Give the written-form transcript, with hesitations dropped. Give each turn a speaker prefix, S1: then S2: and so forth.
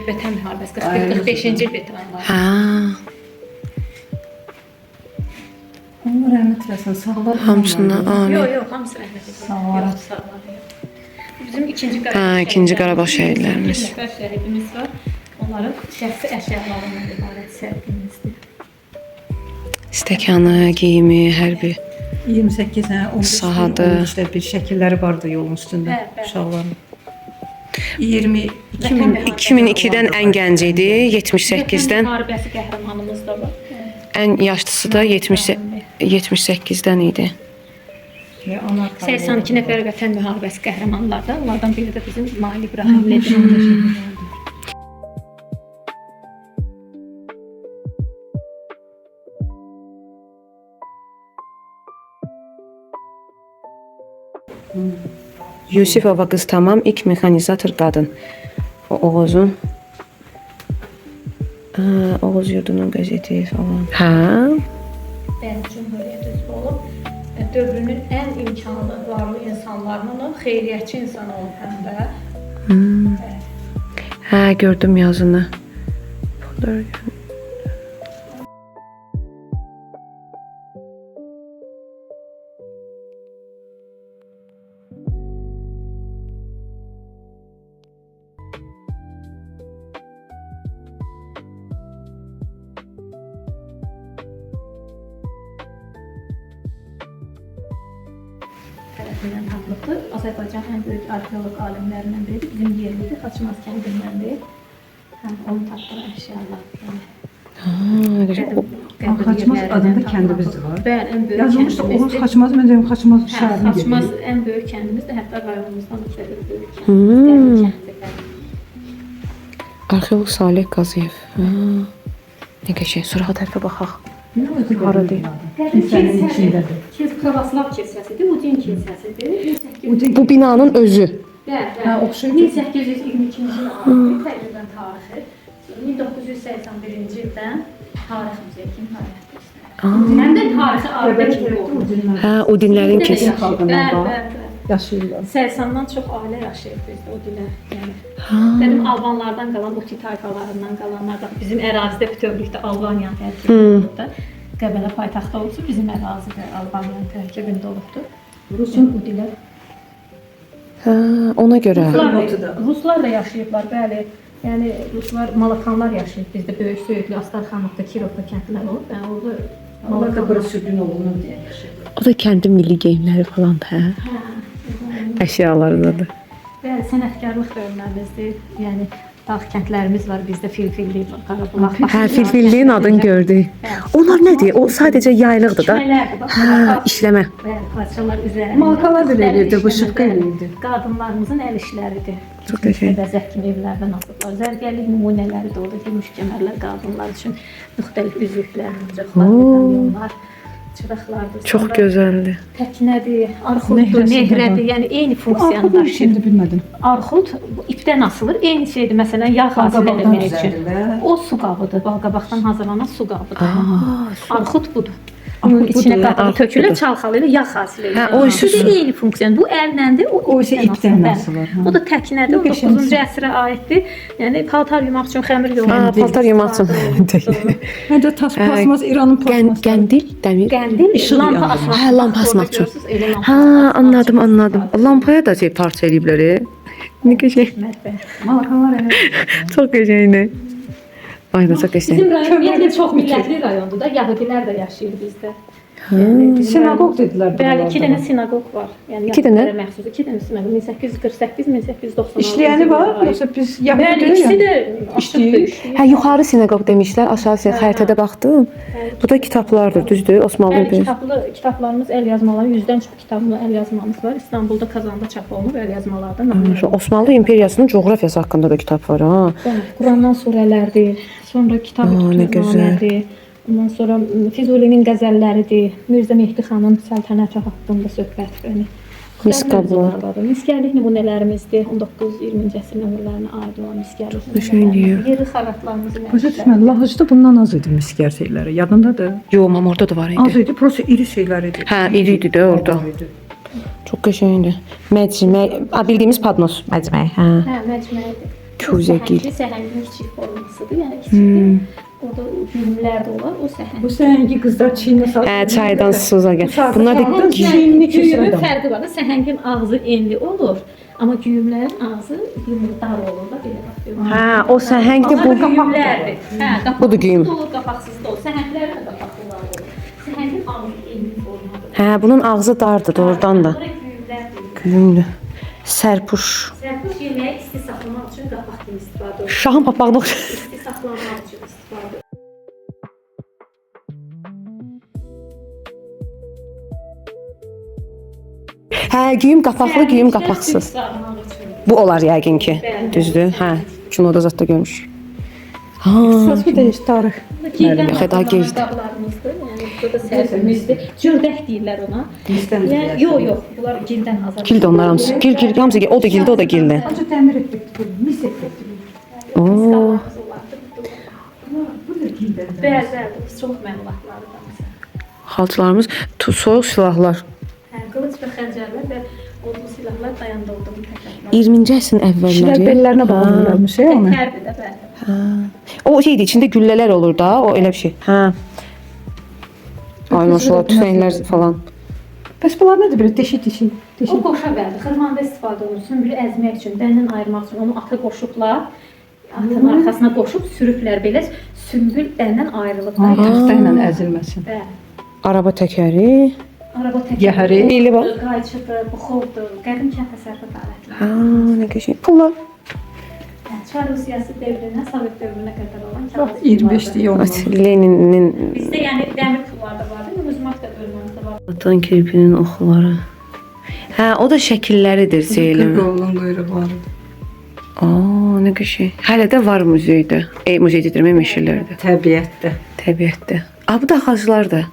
S1: Vətən müharibəsi 45-ci il veteranlar.
S2: Ha.
S3: Allah rəhmət eləsin, sağlar.
S2: Hamısına amin.
S1: Yox, hamısı rəhmət eləsin. Sağ olun. Bizim ikinci Qarabağ
S2: Ha, ikinci Qarabağ şəhidlərimiz.
S1: Bir nəfər şəhidimiz var. Onların şəxsi əşyalarından ibarət sərgimizdir.
S2: Stəkanı, geyimi, hər bir
S3: 28 15
S2: Sahadı.
S3: işte bir şəkilləri vardı yolun üstündə
S1: Bəli.
S3: uşaqların. 22
S2: 2002-dən ən gənc idi, 78-dən.
S1: Müharibəsi qəhrəmanımız da var.
S2: Ən yaşlısı da 78-dən idi.
S1: 82 nəfər Vətən müharibəsi qəhrəmanlardan. Onlardan biri də bizim Mail İbrahimlidir.
S2: Yusifova qız tamam, ilk mexanizator qadın. O Oğuzun Oğuz yurdunun qəzeti falan. Hə?
S1: Bəli, Cümhuriyyət üzvü olub. Dövrünün ən imkanlı, varlı insanlarının olub, xeyriyyətçi insan olub həm də.
S2: Hə, gördüm yazını.
S1: Tərəfindən tapılıbdır. Azərbaycan ən böyük arxeoloq alimlərindən biridir. Bizim yerlidir, Xaçmaz kəndindəndir. Həm onun tapdığı əşyalar.
S3: Xaçmaz adında kəndimiz var.
S1: Bəli, ən böyük
S3: Yazılmış da Oğuz
S1: kəndimizdir.
S3: Xaçmaz, mən deyim Xaçmaz şəhərinə
S1: Xaçmaz
S3: gedir.
S1: ən böyük kəndimizdir. Hətta rayonumuzdan da böyük kəndimizdir.
S2: Arxeolog Salih Qaziyev. Nə qəşəng. Surağa tərəfə baxaq. Hara deyil.
S3: Kilsənin içindədir.
S1: Pravoslav kilsəsidir, Udin kilsəsidir.
S2: Bu binanın özü.
S1: Bəli,
S3: oxşayır.
S1: 1822-ci il aiddir təqribən tarixi. 1981-ci ildən tarix muzeyi kimi fəaliyyət göstərir. Həm də tarixi abidə kimi olub.
S2: Hə, o dinlərin kilsə.
S1: Bəli.
S3: Yaşayırlar.
S1: 80-dan çox ailə yaşayır bizdə o dilər. Yəni mənim Albanlardan qalan, Uti tayfalarından qalanlar da bizim ərazidə bütövlükdə Albaniya tərkibində olubdu. Qəbələ paytaxtı olubsa bizim ərazidə Albaniyanın tərkibində olubdu. Rusun bu dilər.
S2: Hə, ona görə.
S1: Ruslar da yaşayıblar, bəli. Yəni Ruslar, Malakanlar yaşayıb bizdə böyük Söyüdlü, Astarxanlıqda, Kirovda kəndlər olub. Yəni orada
S3: Allah da bura sürgün olunur deyə yaşayırlar.
S2: O da kəndin milli geyimləri falan da, hə? Əşyalarındadır.
S1: Bəli, sənətkarlıq bölməmizdir. Yəni dağ kəndlərimiz var bizdə, Filfilli, Qarabulaq.
S2: Hə, Filfilliyin adını gördük. Onlar nədir? O sadəcə yaylıqdır da.
S1: İşləmələrdir, bax.
S2: Hə, işləmə.
S1: Bəli, parçalar üzərində.
S3: Malkalar da verirdi, bu şıqqı eləyirdi.
S1: Qadınlarımızın əl işləridir.
S2: Çox qəşəng.
S1: Bəzək kimi evlərdən asıblar. Zərgərlik nümunələri də orada, gümüş kəmərlər qadınlar üçün müxtəlif üzüklər, mıncıqlar, medalionlar, çıraqlardır.
S2: Çox gözəldir.
S1: Təknədir, arxuddur, nehrədir, yəni eyni funksiyanı daşıyır.
S3: Şimdi bilmədim.
S1: Arxud ipdən asılır, eyni şeydir. Məsələn, yağ hasil etmək üçün. O su qabıdır, balqabaqdan hazırlanan su qabıdır. Arxud budur. Bunun içinə qabığı tökülür, çalxalayır, yağ hasil edir.
S2: Hə, o isə
S1: eyni funksiyanı. Bu əlləndir,
S3: O isə ipdən asılır.
S1: O da təknədir, 19-cu əsrə aiddir. Yəni paltar yumaq üçün xəmir yoğurur.
S2: Paltar yumaq üçün.
S3: Hə də pasmaz İranın pasması.
S2: Qəndil, dəmir.
S1: Qəndil, lampa asmaq.
S2: Hə, lampa asmaq üçün. Hə, anladım. Lampaya da parça eləyiblər. Nə qəşəng.
S3: Malkalar elə.
S2: Çox qəşəngdir. Ay da çox qəşəng.
S1: Bizim rayon yəni çox millətli rayondur da, Yahudilər də yaşayır bizdə.
S3: Sinagog dedilər.
S1: Bəli, 2 dənə sinagog var. Yəni
S2: İki dənə?
S1: məxsus 2 dənə sinagog 1848-1896.
S3: İşləyəni var, yoxsa biz
S1: Bəli, ikisi də işləyir.
S2: Hə, yuxarı sinaqoq demişlər, aşağı xəritədə baxdım. Bu da kitablardır, düzdür? Osmanlı
S1: Bəli,
S2: bir.
S1: kitablarımız, əl yazmaları, 100-dən çox kitablı əl yazmamız var. İstanbulda, Kazanda çap olunub əl yazmalardan.
S2: Osmanlı imperiyasının coğrafiyası haqqında da kitab var, ha.
S1: Bəli, Qurandan surələrdir, sonra kitab-ı ondan sonra Füzulinin qəzəlləridir, Mirzə Mehdi xanın səltənəti haqqında söhbət. Yəni
S2: Miskablar.
S1: Miskərlik nümunələrimizdir. 19-20-ci əsr nümunələrinə aid olan miskərlik. Yerli xalatlarımızın.
S3: Başa düşmədim. Lahıcda bundan az idi miskər şeyləri. Yadındadır?
S2: Yox, mam orada da var idi.
S3: Az idi, prosta iri şeylər idi.
S2: Hə, iri idi də orada. Çox qəşəngdir. Məcmə, bildiyimiz Padnos məcməyi, hə.
S1: Hə, məcməyidir.
S2: Kuzegil.
S1: Səhəngin kiçik formasıdır, yəni kiçikdir. Orada güymlər də olar, o səhəng.
S3: Bu səhəngi qızlar çiyinə salır.
S2: Hə, çaydan suza gəl. Bunlar da
S3: Səhəngin çiyinini
S1: Güyümün
S3: keçirəm.
S1: fərqi var da, səhəngin ağzı enli olur, amma güyümlərin ağzı yumurtar olur da, belə baxıyorum.
S2: Hə, o səhəngdə bu
S1: güyümlərdir. Hə, qapaqsız
S2: Budur güyüm.
S1: da olur, qapaqsız da olur. Səhənglər də qapaqlılar olur. Səhəngin ağzı enli formadır.
S2: Hə, bunun ağzı dardır doğrudan da.
S1: Bura güyümlərdir.
S2: Güyümlü. Sərpuş.
S1: Sərpuş yeməyi isti saxlamaq üçün qapaq kimi istifadə olunur.
S2: Şahın papağını
S1: İsti saxlamaq üçün istifadə olunur.
S2: Hə, güyüm qapaqlı, güyüm qapaqsız. Bu olar yəqin ki. Düzdür? Hə, kinoda zətdə görmüşük. Ha,
S3: Saçı da heç tarix.
S2: Yox, daha gecdir.
S1: Qablarımızdır, yəni burada sərfimizdir. Cördək deyirlər ona. Yəni, yox, bunlar gildən hazır.
S2: gildi onlar hamısı. Gil, hamısı gil. O da gildi, o da gildi.
S3: Acı təmir etdik, mis etdik.
S2: Oo.
S1: Qablarımız olardı.
S3: Bu da gildən.
S1: Bəli, biz çox məlumatları da bizə.
S2: Xalçalarımız soyuq silahlar.
S1: Hə, qılıc və xəncərlər və odlu silahlar dayandırıldığı təkərlər.
S2: 20-ci əsrin
S3: Kişilər
S2: əvvəlləri.
S3: bellərinə bağlayırlarmış ona.
S1: Hərbi də bəli.
S2: O şeydi, içində güllələr olur da, o elə bir şey. Hə. Ay maşallah, tüfənglər falan.
S3: Bəs bunlar nədir belə deşik-deşik?
S1: O qoşa bəlli. Xırmanda istifadə olunur. Sümbülü əzmək üçün, dəndən ayırmaq üçün onu ata qoşublar. Atın arxasına qoşub sürüblər belə. Sümbül dəndən ayrılıb.
S3: Taxta ilə əzilməsin.
S1: Bəli.
S2: Araba təkəri.
S1: Araba
S3: Yəhəri.
S2: Eli bax.
S1: Qayçıdır, buxovdur, qədim kənd təsərrüfat alətləri.
S2: Ha, nə qəşəng. Pullar.
S1: Çar Rusiyası dövründən Sovet dövrünə qədər olan
S3: Bax
S1: kağız
S3: 25-lik olmalı.
S2: Leninin
S1: Bizdə yəni dəmir pullar da vardı, numizmatik də bölməmizdə var.
S2: atan kirpinin oxları. Hə, o da şəkilləridir Zeylin.
S3: Qolunun quyruğu var.
S2: Aa, nə qəşəng. Hələ də var muzeydə. Muzey dedirəm, meşələrdə,
S3: Təbiətdə.
S2: təbiətdə. A, bu da ağaclardır.